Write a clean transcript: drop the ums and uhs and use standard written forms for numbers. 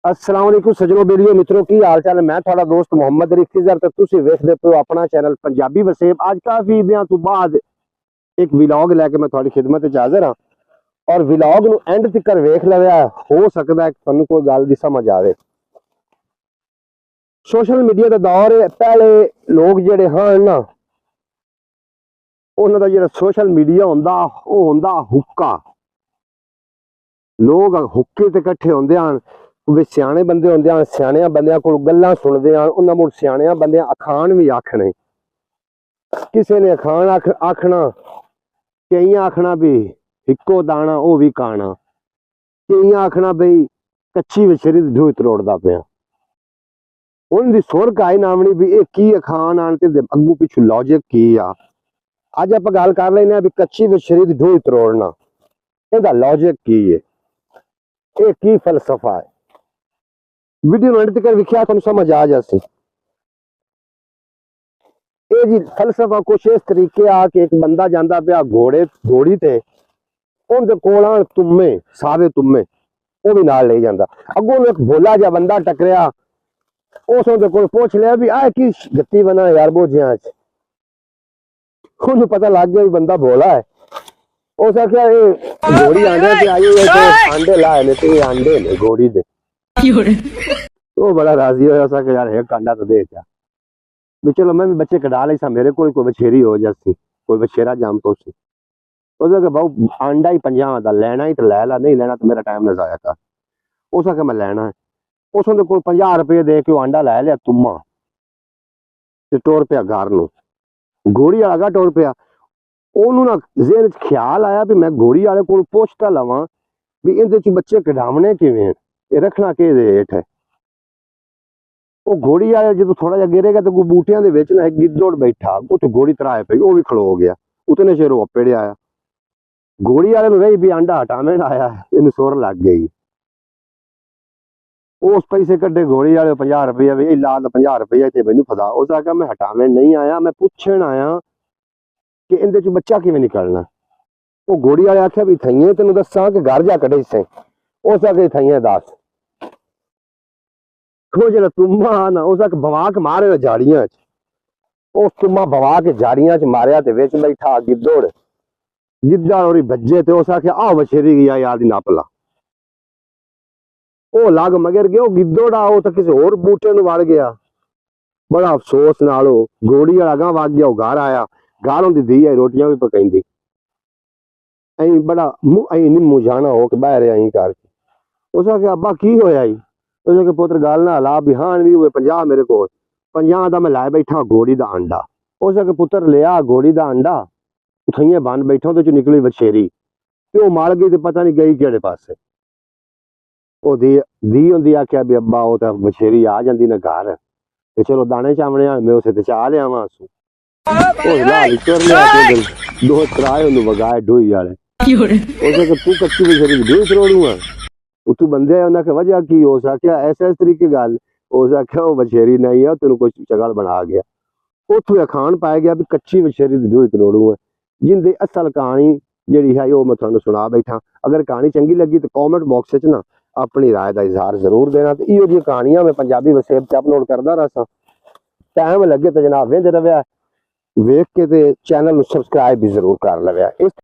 अस्सलाम वालेकुम सजनों बेलियो मित्रों की हाल चाल है। मैं थोड़ा दोस्त मोहम्मद रिफ्तीज़र ते तुसी वेखदे पे अपना चैनल पंजाबी वसेब। आज काफी दिनों तो बाद एक व्लॉग लेके मैं थोड़ी खिदमत च हाजिर हां और व्लॉग नु एंड तक वेख लविया, हो सकदा है तुहानू कोई गल दी समझ आवे। सोशल मीडिया दा दौर है। पहले लोग जेड़े हन ना उन्हां दा जेड़ा सोशल मीडिया हुंदा ओ हुंदा हुक्का। लोग हुक्के ते इकट्ठे हुंदे हन, वे सियाने बंदे होंदे हैं, सियाने बंदे को गल्लां सुनते हैं, उन्होंने मुड़ सियाने बंदे अखान भी आखने, किसी ने अखान आखना, कई आखना भी इको दाना वो भी काना, कई आखना बई कच्ची विछरी ढूई तरोड़दा पिया। उनकी सुर काई नामनी भी ये की अखान आन ते अगू पिछू लॉजिक की आ। अज आप गल कर लेने भी कच्ची विछरी ढूई तरोड़ना, इहदा लॉजिक की है, ये की फलसफा है। वीडियो एंड तक विख्या तुम समझ आ जासी। ये जी फलसफा कुछ इस तरीके आ कि एक बंदा जांदा पिया घोड़ी ते उनके कोल आन तुम्मे सावे तुम्मे वो भी नाल ले जांदा। अगों एक भोला जा बंदा टकरिया, उस उनके कोल पूछ लिया भी आ की गत्ती बना यार बोझियां च। उन्हें पता लग गया भी बंदा भोला है। उस आख्या ये घोड़ी आंडे ते आई है तो अंडे लाए ने ते अंडे ने घोड़ी दे। वो बड़ा राजी होया, उस आख्या यार एक अंडा तो दे क्या भी, चलो मैं भी बच्चे कढ़ा ली सा, मेरे को कोई बछेरी हो जाती, कोई बछेरा जाम तो सी। उसने बहु अंडा ही 50 का लेना ही तो लै ला, नहीं लेना तो मेरा टाइम ना जाया कर। उस आख्या मैं लेना है। उसने कोई 50 रुपये दे के अंडा लै लिया तुम्मा ते टुर पिया घर नूं। घोड़ी वाला टुर पिया। ओनू ना ज़हन च ख्याल आया भी मैं घोड़ी वाले को पुछ तां लवां भी इहदे च बच्चे कढ़ावने किवें, ये रखना किहदे हेठ है। वो घोड़ी वाले जो थोड़ा जा गिरेगा तो बूटियां दे विच ना एक गिद्धड़ बैठा, उत्थे घोड़ी तराए पई, वो भी खलो गया। उतने चिर वो पेड़े आया। घोड़ी वाले रही भी आंडा हटावे ना आया, इन सुर लग गई। उस पैसे कड्डे घोड़ी वाले 50 रुपये भी ला 50 रुपये थे मैनू फदा। उस आख्या मैं हटावे नहीं आया, मैं पुछण आया कि इहदे च बच्चा किवें निकलना। वो घोड़ी वाले आख्या भी थईए तेन दसा कि घर जा कढे से। उस आखे थईए दस। वो जो तुम्मा ना उस आख बवा के मारे झाड़ियां च, उस तुम्मा बवा के झाड़ियां च मारिया ते विच बैठा गिद्धड़। गिद्धा और बज्जे ते उस आख्या आ बछेरी गया यार दी नापला। वो लग मगर गया, गिद्धड़ा वो तो किसी होर बूटे नूं वड़ गया। बड़ा अफसोस नाल घोड़ी वाला गां वग गया। घर आया, घर उनकी धी आई रोटियां भी पकाईंदी। ऐ बड़ा निम्मू जाना हो के बाहर आई करके। उस आख्या अब्बा की होया जी? उसके पुत्र गल ना ला भी हाँ भी हुए 50 मेरे को 50 का मैं लै बैठा घोड़ी का अंडा। उसके पुत्र लिया घोड़ी का अंडा, उठइए बन बैठा, उहदे चों निकली बछेरी ते वो मल गई, तो पता नहीं गई किहड़े पासे। वो धी होंदी आख्या भी अब्बा वो तो बछेरी आ जाती ना घर, ते चलो दाने चावने मैं उसे ते चा लियावां। दो त्राए उन्हें वगाए ढोई वाले। तू कच्ची बछेरी ढोई तरोड़ूंगा, उतू बंदे उन्हें वजह की हो सकिया ऐसे इस तरीके गल हो सकिया। वो बछेरी नहीं है, तेन कुछ चगल बना गया। उतू अखान पाया गया भी कच्ची बछेरी ढोई तरोड़ूंगा। जिंदी असल कहानी जी है वो मैं थोड़ा सुना बैठा। अगर कहानी चंगी लगी तो कॉमेंट बॉक्स ना अपनी राय का इजहार जरूर देना। तो इहो जी कहानियां मैं पंजाबी वसेब से अपलोड करता रहा। टाइम लगे तो जनाब वेंदे रहा, वेख के चैनल सब्सक्राइब भी जरूर कर लविया। इस